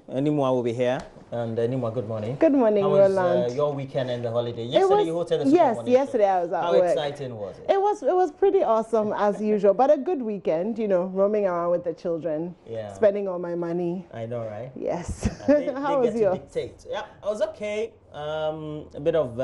you. Anymore will be here. And Anymore, good morning. Good morning, Roland. How was your weekend and the holiday? Yesterday you hosted the Super Morning yesterday show. I was at How work. exciting was it? It was pretty awesome as usual, but a good weekend, you know, roaming around with the children, spending all my money. I know, right? Yes. How was yours? Dictate. Yeah, I was okay. A bit of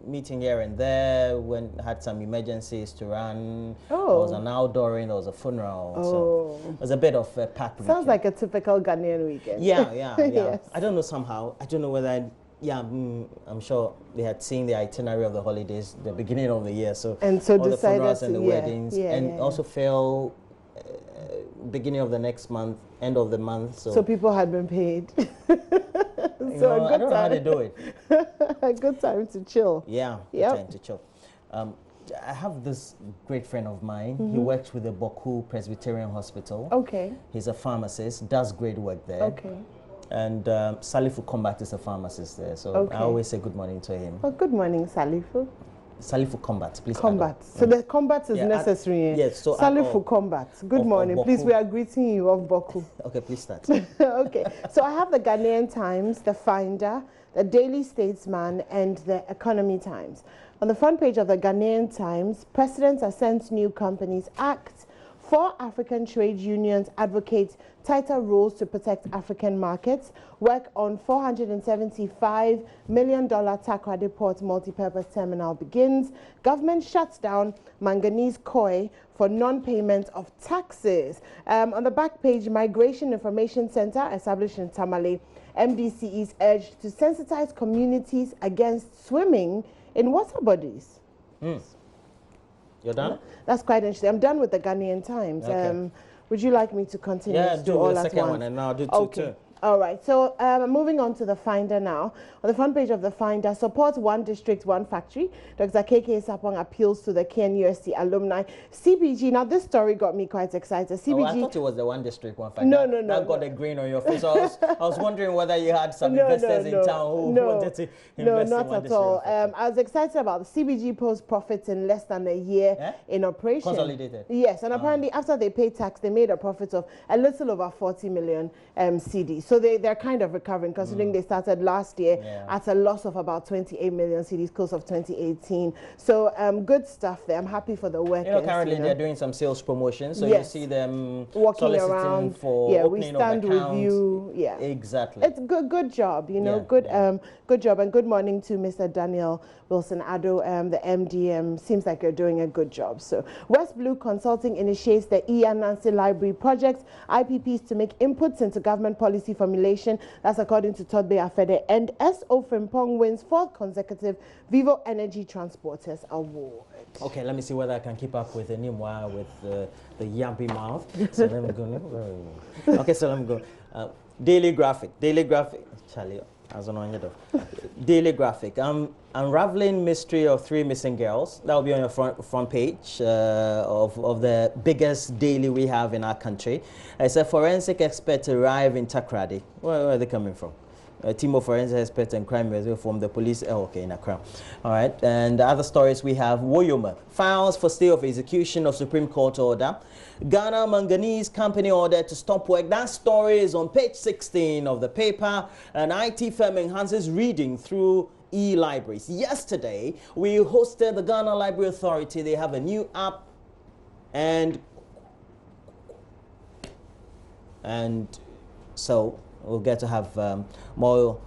meeting here and there. Had some emergencies to run. Oh. There was an outdooring. There was a funeral. Oh. So it was a bit of a packed Sounds weekend. like a typical Ghanaian weekend. Yeah. Yes. I don't know somehow. I don't know whether. I'm sure they had seen the itinerary of the holidays, the beginning of the year. So all the funerals and the weddings, also fell beginning of the next month, end of the month. So people had been paid. So I don't know how to do it. A good time to chill. Yeah, good time to chill. I have this great friend of mine. He works with the Boku Presbyterian Hospital. Okay. He's a pharmacist, does great work there. Okay. And Salifu Combat is a pharmacist there. So I always say good morning to him. Oh, good morning, Salifu. Salifu Combat, please. Combat. So the combat is necessary. Yes. So Salifu Combat. Good morning. Please, we are greeting you of Boku. Okay, please start. Okay. So I have the Ghanaian Times, the Finder, the Daily Statesman, and the Economy Times. On the front page of the Ghanaian Times, President Ascent New Companies Act. 4 African trade unions advocate tighter rules to protect African markets. Work on $475 million Takoradi Port multipurpose terminal begins. Government shuts down manganese coal for non-payment of taxes. On the back page, Migration Information Center established in Tamale. MDC is urged to sensitize communities against swimming in water bodies. You're done? That's quite interesting. I'm done with the Ghanaian Times. Okay. Would you like me to continue? Yeah, do all the at second once? one, and now I'll do two. Okay. All right, so moving on to the Finder now. On the front page of the Finder, supports one district, one factory. Dr. KK Sapong appeals to the KNUST alumni. CBG, now this story got me quite excited. CBG. I thought it was the one district, one factory. No. That got a grin on your face. So I was wondering whether you had some investors in town who wanted to invest not at all. I was excited about the CBG post profits in less than a year in operation. Consolidated. Yes, and apparently after they paid tax, they made a profit of a little over 40 million cedis. So they're kind of recovering, considering they started last year at a loss of about 28 million cedis, close of 2018. So good stuff there. I'm happy for the workers. You know, currently they're doing some sales promotions, so you see them walking around for opening we stand of accounts. With you. Yeah, exactly. It's good job. You know, good job, and good morning to Mr. Daniel Wilson Addo, the MDM. Seems like you're doing a good job. So West Blue Consulting initiates the Nancy Library project. IPPs to make inputs into government policy formulation. That's according to Todbe Afede. And S.O. Frimpong wins 4th consecutive Vivo Energy Transporters Award. Okay, let me see whether I can keep up with Enimwa with the yappy mouth. So let me go. Okay, so let me go. Daily Graphic. Charlie, as an Daily Graphic. Unraveling mystery of 3 missing girls. That will be on your front page of the biggest daily we have in our country. It's a forensic expert arrive in Takoradi. Where are they coming from? A team of forensic experts and crime reserve from the police. In Accra. All right. And the other stories we have: Woyoma files for stay of execution of Supreme Court order. Ghana Manganese Company order to stop work. That story is on page 16 of the paper. An IT firm enhances reading through e-libraries. Yesterday, we hosted the Ghana Library Authority. They have a new app, and so we'll get to have more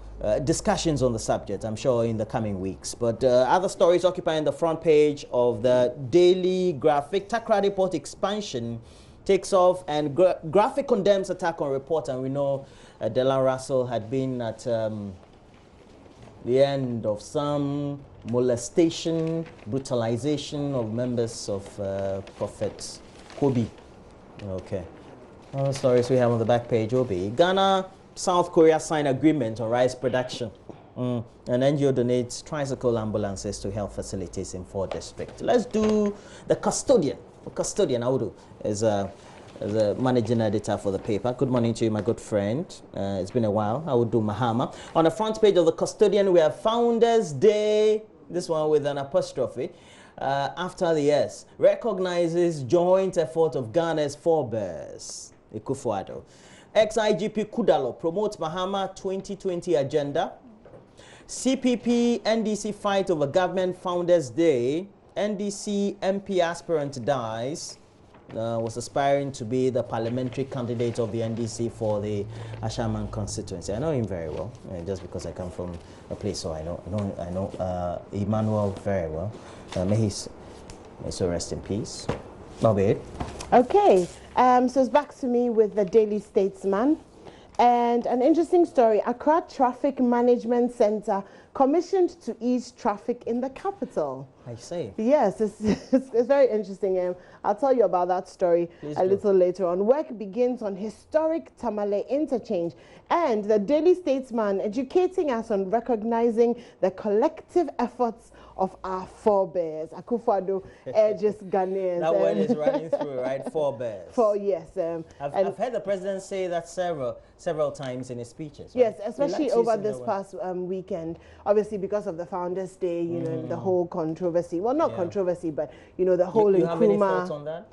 discussions on the subject, I'm sure, in the coming weeks. But other stories occupying the front page of the Daily Graphic. Takoradi Port expansion takes off, and Graphic condemns attack on reporter. And we know Delan Russell had been at the end of some molestation, brutalization of members of Prophet Kobe. Okay. Other stories we have on the back page will be Ghana, South Korea sign agreement on rice production. And NGO donates tricycle ambulances to health facilities in 4 districts. Let's do the Custodian. Custodian, Audu, is a managing editor for the paper. Good morning to you, my good friend. It's been a while. I would do Mahama. On the front page of the Custodian, we have Founders Day. This one with an apostrophe. After the S, recognizes joint effort of Ghana's forebears. Ekufuado. Ex-IGP Kudalo promotes Mahama 2020 agenda. CPP NDC fight over government Founders Day. NDC MP aspirant dies. Was aspiring to be the parliamentary candidate of the NDC for the Ashaman constituency. I know him very well, just because I come from a place, so I know Emmanuel very well. May he so rest in peace. That'll be it. Okay, so it's back to me with the Daily Statesman. And an interesting story, Accra Traffic Management Center commissioned to ease traffic in the capital. I see. Yes, it's very interesting. I'll tell you about that story a little later on. Work begins on historic Tamale interchange, and the Daily Statesman educating us on recognizing the collective efforts of our forebears. Akufo-Addo urges Ghanaians. That word is running through, right? Forebears. Yes. I've heard the president say that several times in his speeches. Right? Yes, especially over this past weekend. Obviously, because of the Founders Day, you know, the whole controversy. Well, not controversy, but you know, the whole you have any thoughts on that?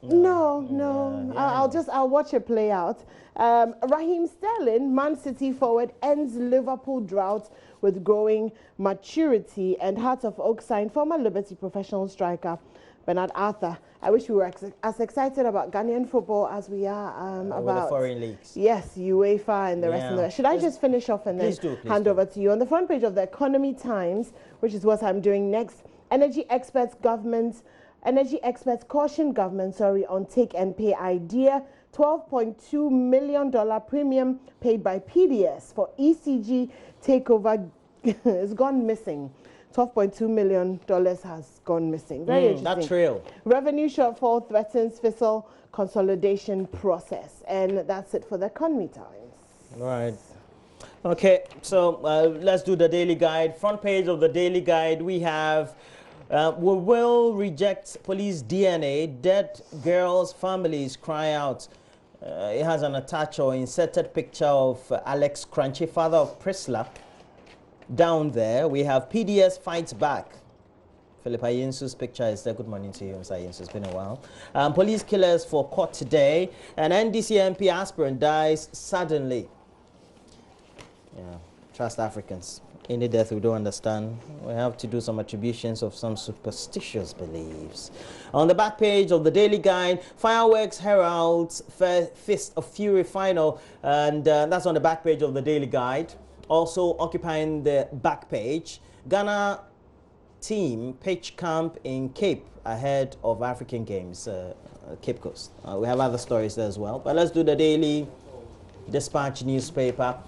No. I'll watch it play out. Raheem Sterling, Man City forward, ends Liverpool drought with growing maturity, and Heart of Oak signed former Liberty professional striker Bernard Arthur. I wish we were as excited about Ghanaian football as we are about the foreign leagues. Yes, UEFA and the rest of the. Should I just finish off and then hand over to you? On the front page of the Economy Times, which is what I'm doing next, energy experts caution government, on take and pay idea. $12.2 million premium paid by PDS for ECG takeover has gone missing. $12.2 million has gone missing. Very interesting. That trail. Revenue shortfall threatens fiscal consolidation process. And that's it for the Economy Times. Right. Okay, so let's do the Daily Guide. Front page of the Daily Guide, we have we will reject police DNA. Dead girls' families cry out. It has an attached or inserted picture of Alex Crunchy, father of Priscilla. Down there, we have PDS fights back. Philip Ayensu's picture is there. Good morning to you, Mr. Ayensu. It's been a while. Police killers for court today. An NDC MP aspirant dies suddenly. Yeah, trust Africans. Any death we don't understand. We have to do some attributions of some superstitious beliefs. On the back page of the Daily Guide, fireworks heralds Fist of Fury final, and that's on the back page of the Daily Guide. Also occupying the back page, Ghana team pitch camp in Cape ahead of African Games, Cape Coast. We have other stories there as well, but let's do the Daily Dispatch newspaper.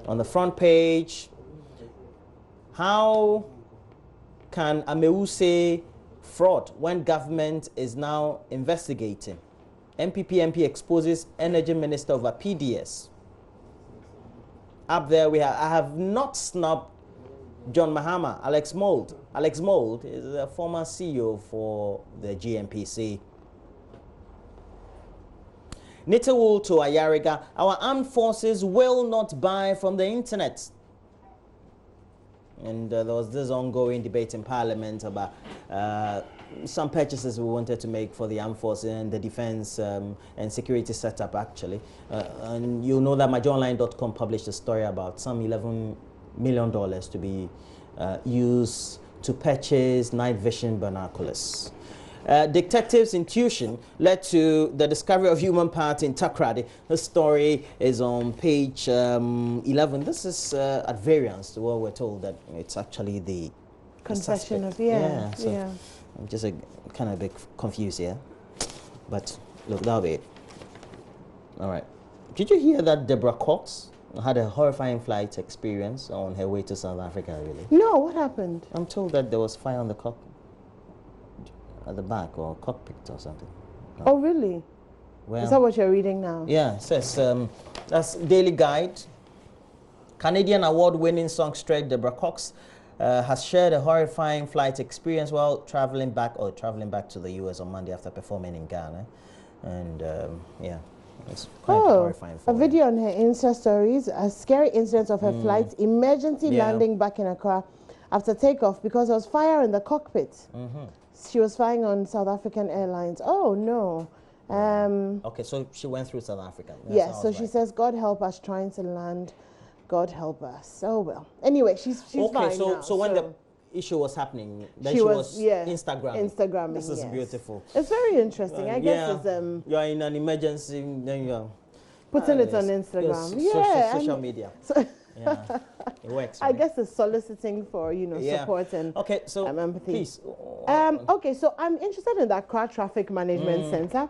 On the front page, how can Amewu say fraud when government is now investigating? MPP MP exposes energy minister over PDS. Up there I have not snubbed John Mahama, Alex Mould. Alex Mould is a former CEO for the GMPC. Nitawul to Ayariga, our armed forces will not buy from the internet. And there was this ongoing debate in Parliament about some purchases we wanted to make for the armed forces and the defense and security setup, actually. And you know that MyJohnLine.com published a story about some $11 million to be used to purchase night vision binoculars. Detectives' intuition led to the discovery of human parts in Takrady. The story is on page 11. This is at variance to what we're told that it's actually the confession of, I'm just kind of a bit confused here. But look, that'll be it. All right. Did you hear that Deborah Cox had a horrifying flight experience on her way to South Africa, really? No, what happened? I'm told that there was fire on the at the back or cockpit or something. No. Oh, really? Well, is that what you're reading now? Yeah, it says that's Daily Guide. Canadian award-winning songstress Deborah Cox has shared a horrifying flight experience while traveling back to the US on Monday after performing in Ghana. And yeah, it's quite horrifying. A video on her Insta stories, a scary incident of her flight emergency landing back in Accra after takeoff because there was fire in the cockpit. She was flying on South African Airlines. Oh no. Okay, so she went through South Africa. Yes, so she says, God help us trying to land. God help us. Oh, well. Anyway, she's okay, fine so, now. so when the issue was happening, then she was Instagramming. This is yes. beautiful. It's very interesting. I guess it's... you're in an emergency, then you're... putting it on Instagram. Social media. So yeah, it works. Right? I guess it's soliciting for, support and empathy. Please. Okay, so I'm interested in that Accra Traffic Management Center,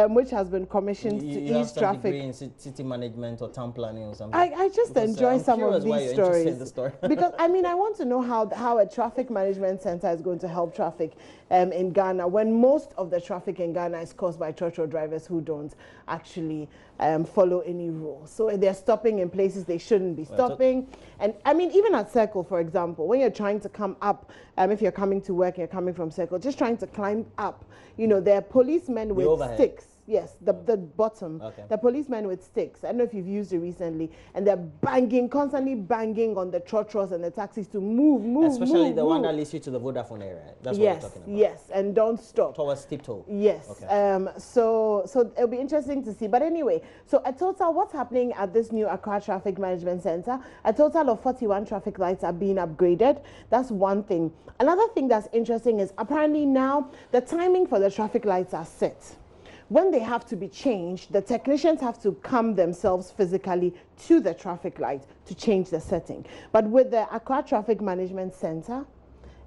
which has been commissioned to ease traffic. Degree in city management or town planning or something. I just enjoy some of these stories. Because, I want to know how a traffic management center is going to help traffic in Ghana when most of the traffic in Ghana is caused by trotro drivers who don't actually follow any rules. So they're stopping in places they shouldn't be stopping. And even at Circle, for example, when you're trying to come up, if you're coming to work and you're coming from Circle, just trying to climb up, there are policemen with sticks. Yes, the bottom. Okay. The policemen with sticks. I don't know if you've used it recently. And they're constantly banging on the trotros and the taxis to move. Especially the one that leads you to the Vodafone area. That's what you're talking about. Yes, and don't stop. Towards Tiptoe. Yes. Okay. So it'll be interesting to see. But anyway, so a total, what's happening at this new Accra Traffic Management Center? A total of 41 traffic lights are being upgraded. That's one thing. Another thing that's interesting is apparently now the timing for the traffic lights are set. When they have to be changed, the technicians have to come themselves physically to the traffic light to change the setting. But with the Accra Traffic Management Center,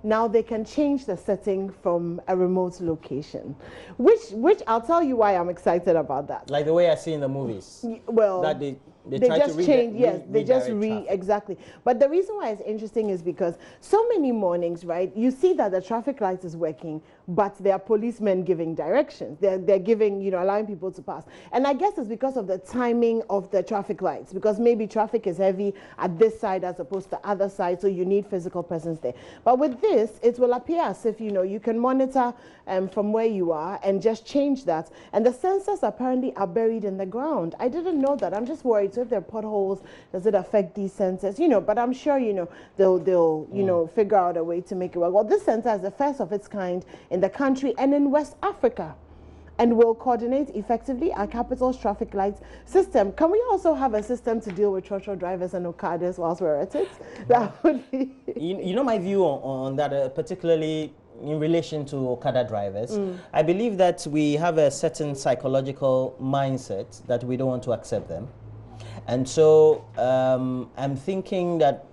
now they can change the setting from a remote location, which I'll tell you why I'm excited about that. Like the way I see in the movies. Well, that they try just to change, yes, they just exactly. But the reason why it's interesting is because so many mornings, right, you see that the traffic light is working, but there are policemen giving directions. They're giving, allowing people to pass. And I guess it's because of the timing of the traffic lights, because maybe traffic is heavy at this side as opposed to the other side, so you need physical presence there. But with this, it will appear as if, you can monitor from where you are and just change that. And the sensors apparently are buried in the ground. I didn't know that. I'm just worried. So if there are potholes, does it affect these sensors? But I'm sure, they'll figure out a way to make it work. Well, this sensor is the first of its kind in the country and in West Africa, and will coordinate effectively our capital's traffic lights system. Can we also have a system to deal with trotro drivers and Okadas whilst we're at it? That would be... my view on that, particularly in relation to Okada drivers, I believe that we have a certain psychological mindset that we don't want to accept them. And so I'm thinking that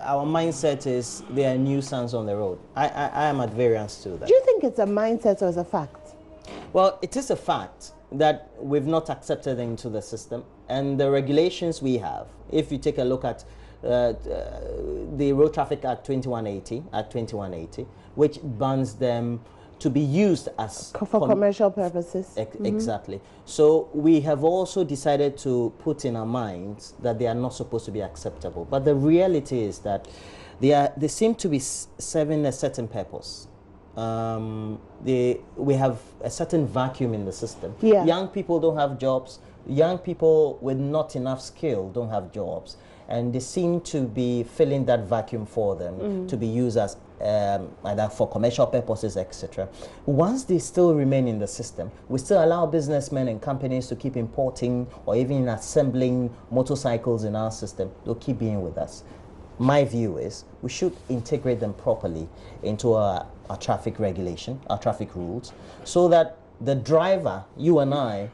our mindset is they are nuisance on the road. I am at variance to that. Do you think it's a mindset or is a fact? Well, it is a fact that we've not accepted them into the system, and the regulations we have, if you take a look at the Road Traffic Act 2180, which bans them to be used as for commercial purposes. Exactly. So we have also decided to put in our minds that they are not supposed to be acceptable. But the reality is that they seem to be serving a certain purpose. We have a certain vacuum in the system. Yeah. Young people don't have jobs. Young people with not enough skill don't have jobs. And they seem to be filling that vacuum for them to be used as either for commercial purposes, etc. Once they still remain in the system, we still allow businessmen and companies to keep importing or even assembling motorcycles in our system. They'll keep being with us. My view is we should integrate them properly into our traffic regulation, our traffic rules, so that the driver, you and I,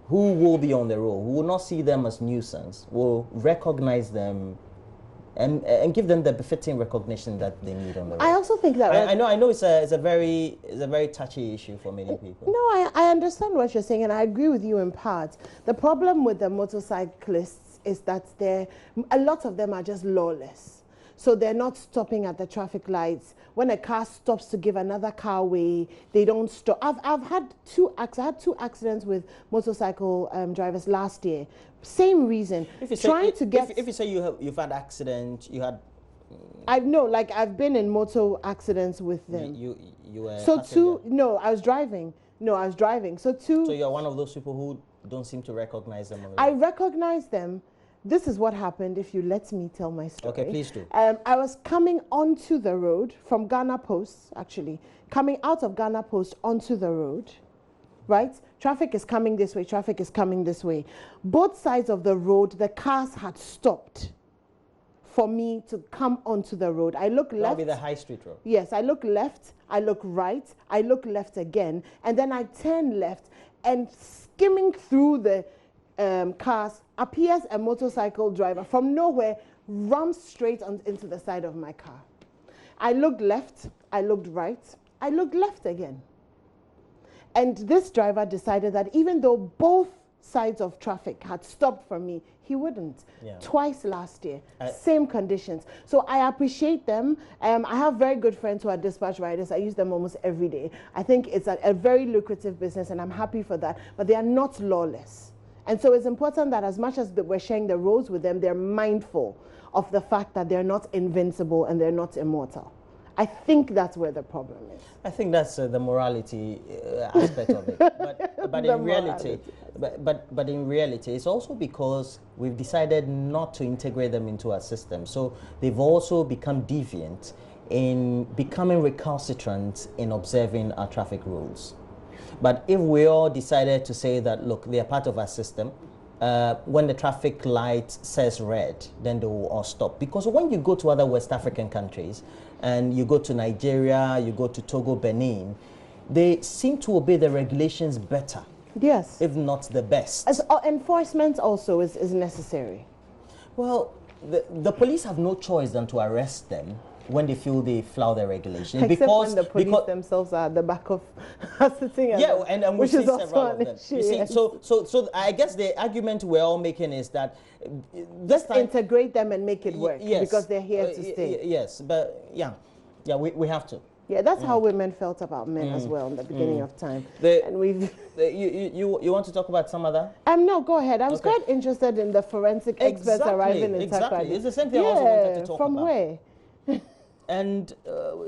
who will be on the road, who will not see them as nuisance, will recognize them and give them the befitting recognition that they need on the road. I also think that... I know it's a very touchy issue for many people. No, I understand what you're saying, and I agree with you in part. The problem with the motorcyclists is that a lot of them are just lawless. So they're not stopping at the traffic lights. When a car stops to give another car way, they don't stop. I've had two accidents with motorcycle drivers last year. Same reason. If you say you've had accident, you had... I've been in motor accidents with them. You were... I was driving. So you're one of those people who don't seem to recognize them on the road. I recognize them. This is what happened, if you let me tell my story. Okay, please do. I was coming onto the road from Ghana Post, actually. Coming out of Ghana Post onto the road. right? Traffic is coming this way, traffic is coming this way. Both sides of the road, the cars had stopped for me to come onto the road. I look left. That would be the high street road. Yes, I look left, I look right, I look left again, and then I turn left, and skimming through the cars appears a motorcycle driver from nowhere, rams straight into the side of my car. I looked left, I looked right, I looked left again. And this driver decided that even though both sides of traffic had stopped for me, he wouldn't. Yeah. Twice last year, same conditions. So I appreciate them. I have very good friends who are dispatch riders. I use them almost every day. I think it's a very lucrative business, and I'm happy for that. But they are not lawless. And so it's important that as much as we're sharing the roads with them, they're mindful of the fact that they're not invincible and they're not immortal. I think that's where the problem is. I think that's the morality aspect of it. But in reality, but in reality, it's also because we've decided not to integrate them into our system. So they've also become deviant in becoming recalcitrant in observing our traffic rules. But if we all decided to say that, look, they are part of our system, when the traffic light says red, then they will all stop. Because when you go to other West African countries, and you go to Nigeria, you go to Togo, Benin, they seem to obey the regulations better. Yes. If not the best. As enforcement also is necessary. Well, the police have no choice than to arrest them when they feel they flout the regulations. Except because when the police themselves are at the back of sitting at yeah, and we see several of them. Issue, You see, yes. so I guess the argument we're all making is that this time integrate them and make it work, yes, because they're here to stay. Yes, but yeah, we have to. Yeah, that's how women felt about men as well in the beginning of time. And we've you want to talk about some other? No, go ahead. I was quite interested in the forensic experts arriving in Takoradi. It's the same thing I also wanted to talk from about. Where? And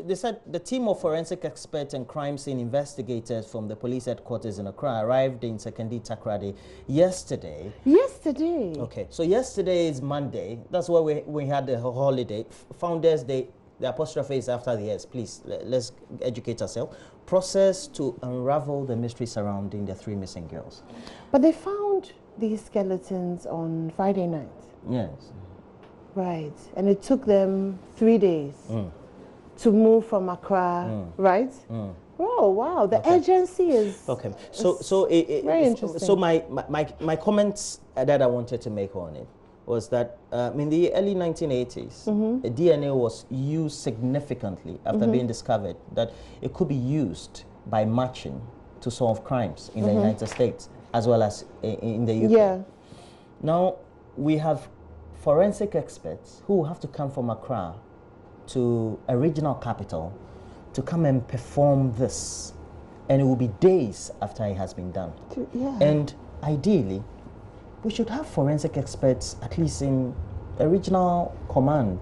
they said the team of forensic experts and crime scene investigators from the police headquarters in Accra arrived in Sekondi Takoradi yesterday. Yesterday? Okay, so yesterday is Monday. That's why we had the holiday. Founders Day, the apostrophe is after the S. Please, let's educate ourselves. Process to unravel the mystery surrounding the 3 missing girls. But they found these skeletons on Friday night. Yes. Right, and it took them 3 days to move from Accra, right? Oh wow, the urgency is okay. So very interesting. So my comments that I wanted to make on it was that in the early 1980s, DNA was used significantly after being discovered that it could be used by matching to solve crimes in the United States as well as in the UK. Yeah. Now we have forensic experts who have to come from Accra to a regional capital to come and perform this, and it will be days after it has been done. Yeah. And ideally, we should have forensic experts at least in a regional command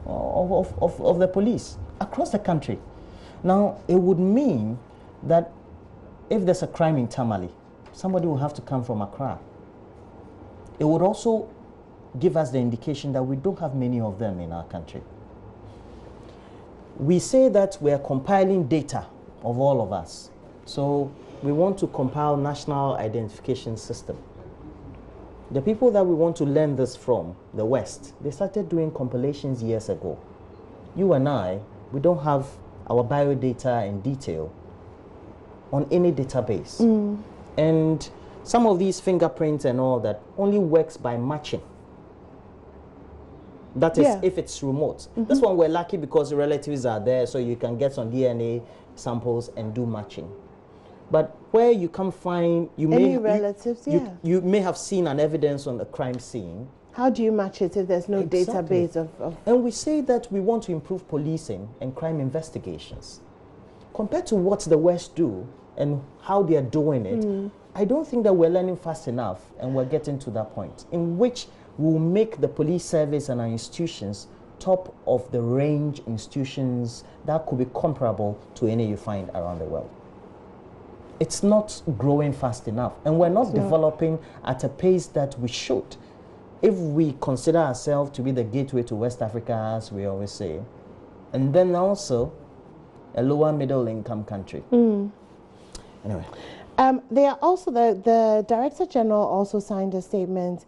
of the police across the country. Now, it would mean that if there's a crime in Tamale, somebody will have to come from Accra. It would also give us the indication that we don't have many of them in our country. We say that we are compiling data of all of us. So we want to compile national identification system. The people that we want to learn this from, the West, they started doing compilations years ago. You and I, we don't have our biodata in detail on any database. And some of these fingerprints and all that only works by matching. That is if it's remote. This one we're lucky because the relatives are there, so you can get some DNA samples and do matching. But where you can't find you may have seen an evidence on the crime scene. How do you match it if there's no database of And we say that we want to improve policing and crime investigations. Compared to what the West do and how they are doing it, I don't think that we're learning fast enough, and we're getting to that point in which we'll make the police service and our institutions top of the range institutions that could be comparable to any you find around the world. It's not growing fast enough, and we're not developing at a pace that we should. If we consider ourselves to be the gateway to West Africa, as we always say, and then also a lower middle income country. Anyway. They are also the Director General also signed a statement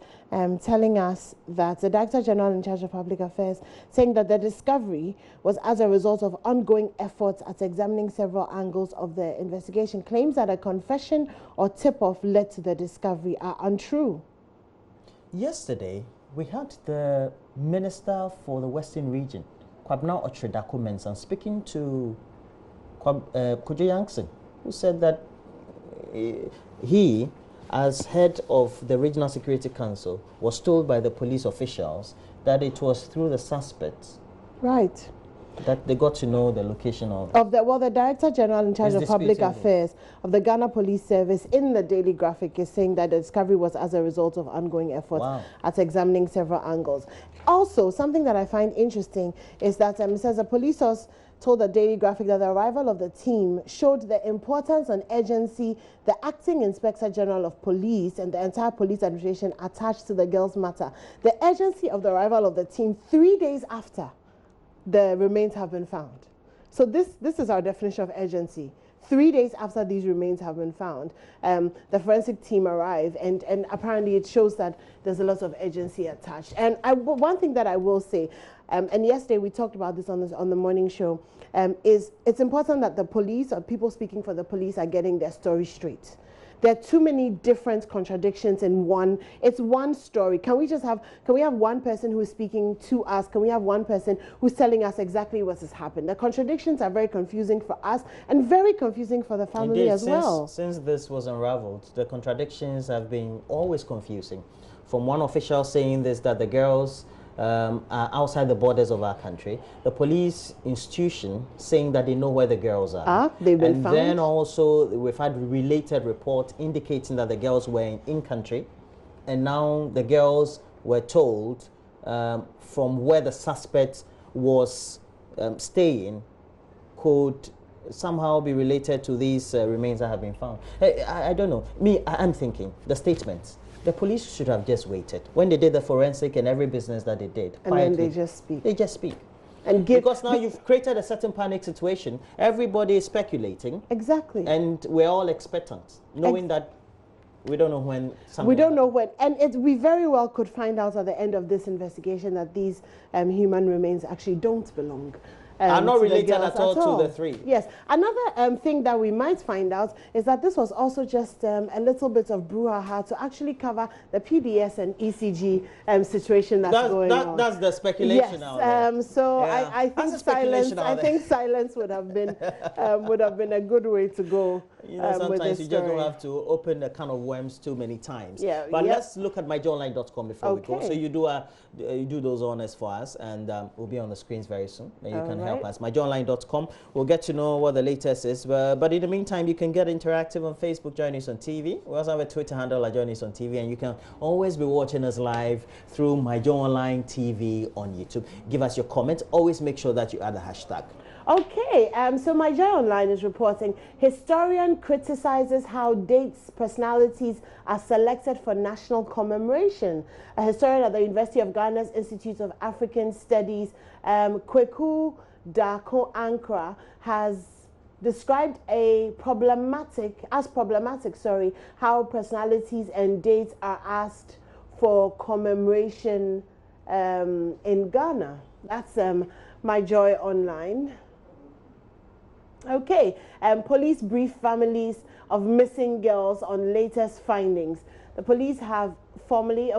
telling us that the Director General in charge of public affairs saying that the discovery was as a result of ongoing efforts at examining several angles of the investigation. Claims that a confession or tip-off led to the discovery are untrue. Yesterday, we had the Minister for the Western Region, Kwabena Otredaku-Mensah, speaking to Kojo Yankson, who said that he, as head of the Regional Security Council, was told by the police officials that it was through the suspects. Right. That they got to know the location of the Director General in charge of public affairs of the Ghana Police Service in the Daily Graphic is saying that the discovery was as a result of ongoing efforts at examining several angles. Also, something that I find interesting is that it says a police source told the Daily Graphic that the arrival of the team showed the importance and urgency the Acting Inspector General of Police and the entire police administration attached to the girls' matter. The urgency of the arrival of the team 3 days after the remains have been found. So this is our definition of urgency. 3 days after these remains have been found, the forensic team arrived, and apparently it shows that there's a lot of urgency attached. And one thing that I will say, and yesterday we talked about this on the morning show, is it's important that the police or people speaking for the police are getting their story straight. There are too many different contradictions in one. It's one story. Can we have one person who is speaking to us? Can we have one person who's telling us exactly what has happened? The contradictions are very confusing for us and very confusing for the family. Indeed, as well. Since this was unraveled, the contradictions have been always confusing. From one official saying this, that the girls are outside the borders of our country, the police institution saying that they know where the girls are. They've been found. And then also we've had related reports indicating that the girls were in country, and now the girls were told from where the suspect was staying could somehow be related to these remains that have been found. I don't know. I'm thinking the statements. The police should have just waited when they did the forensic and every business that they did. And then they just speak. They just speak. And because now you've created a certain panic situation. Everybody is speculating. Exactly. And we're all expectant, knowing that we don't know when. We don't know when. And we very well could find out at the end of this investigation that these human remains actually don't belong. Are not related at all to the three. Yes. Another thing that we might find out is that this was also just a little bit of brouhaha to actually cover the PBS and ECG situation that's going on. That's the speculation out there. So yeah. I think silence would have been a good way to go. You know, sometimes you just don't have to open a can of worms too many times. Yeah. But let's look at myjournline.com before we go. So you do those honors for us, and we'll be on the screens very soon. And you can help us. myjournline.com. We'll get to know what the latest is. But in the meantime, you can get interactive on Facebook. Join us on TV. We also have a Twitter handle at Join Us on TV, and you can always be watching us live through myjournline TV on YouTube. Give us your comments. Always make sure that you add the hashtag. Okay, so My Joy Online is reporting, historian criticizes how dates, personalities are selected for national commemoration. A historian at the University of Ghana's Institute of African Studies, Kweku Dako Ankra, has described how problematic, how personalities and dates are asked for commemoration in Ghana. That's My Joy Online. Okay, police brief families of missing girls on latest findings. The police have formally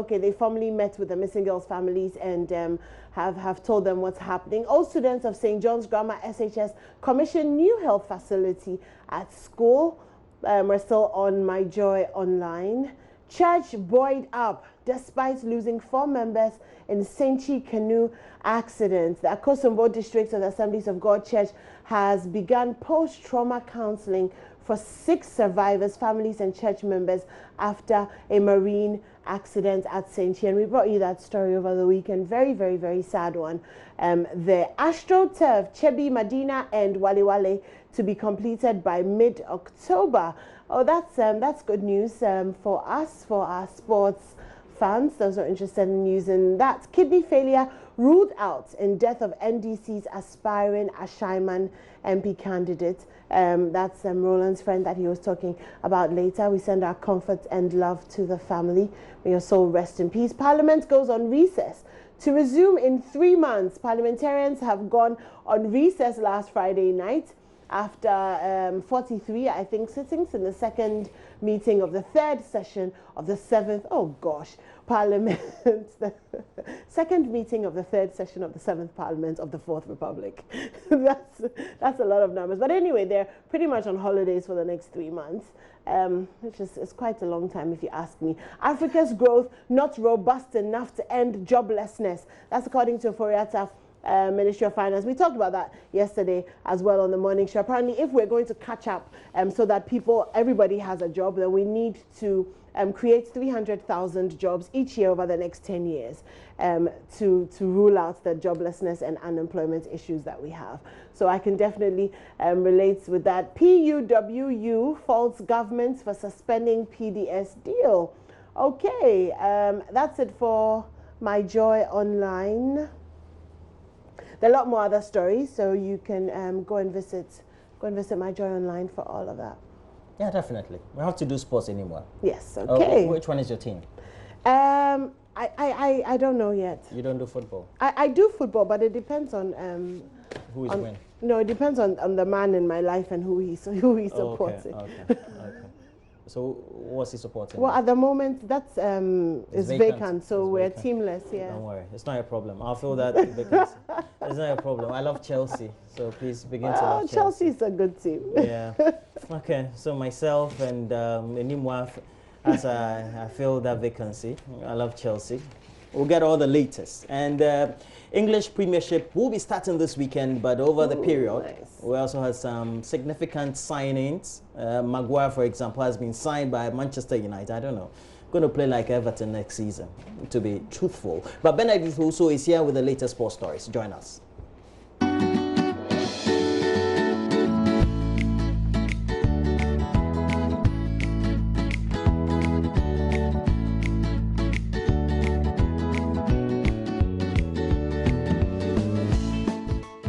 met with the missing girls' families and have told them what's happening. All students of St. John's Grammar SHS commissioned new health facility at school. We're still on My Joy Online. Church buoyed up despite losing 4 members in Senchi canoe accident. The Akosombo District of the Assemblies of God Church has begun post-trauma counseling for 6 survivors, families and church members after a marine accident at Senchi. And we brought you that story over the weekend. Very, very, very sad one. The AstroTurf, Chebi, Medina and Wale Wale to be completed by mid-October. Oh, that's good news for us, for our sports fans, those who are interested in using that. Kidney failure ruled out in death of NDC's aspiring Ashaiman MP candidate. That's Roland's friend that he was talking about later. We send our comfort and love to the family. May your soul rest in peace. Parliament goes on recess to resume in 3 months. Parliamentarians have gone on recess last Friday night after 43, I think, sittings in the second meeting of the third session of the 7th, oh gosh, Parliament, the second meeting of the third session of the 7th Parliament of the 4th Republic. That's a lot of numbers. But anyway, they're pretty much on holidays for the next 3 months, which is quite a long time if you ask me. Africa's growth not robust enough to end joblessness. That's according to Foriata Ministry of Finance. We talked about that yesterday as well on the morning show. Apparently, if we're going to catch up so that everybody has a job, then we need to create 300,000 jobs each year over the next 10 years to rule out the joblessness and unemployment issues that we have. So I can definitely relate with that. PUWU faults governments for suspending PDS deal. Okay, that's it for My Joy Online. There are a lot more other stories, so you can go and visit My Joy Online for all of that. Yeah, definitely. We have to do sports anymore. Yes, okay. Which one is your team? I don't know yet. You don't do football? I do football, but it depends on who is when. No, it depends on the man in my life and who he's supporting. Okay. So what's he supporting? Well, at the moment, that's is vacant, so we're teamless. Yeah. Don't worry, it's not a problem. I'll fill that vacancy. It's not a problem. I love Chelsea, so please begin to love Chelsea. Chelsea's a good team. Yeah. Okay. So myself and Enimwa, as I fill that vacancy, I love Chelsea. We'll get all the latest. And English Premiership will be starting this weekend, but over the period, nice. We also have some significant signings. Maguire, for example, has been signed by Manchester United. I don't know. Going to play like Everton next season, to be truthful. But Benedict also is here with the latest sports stories. Join us.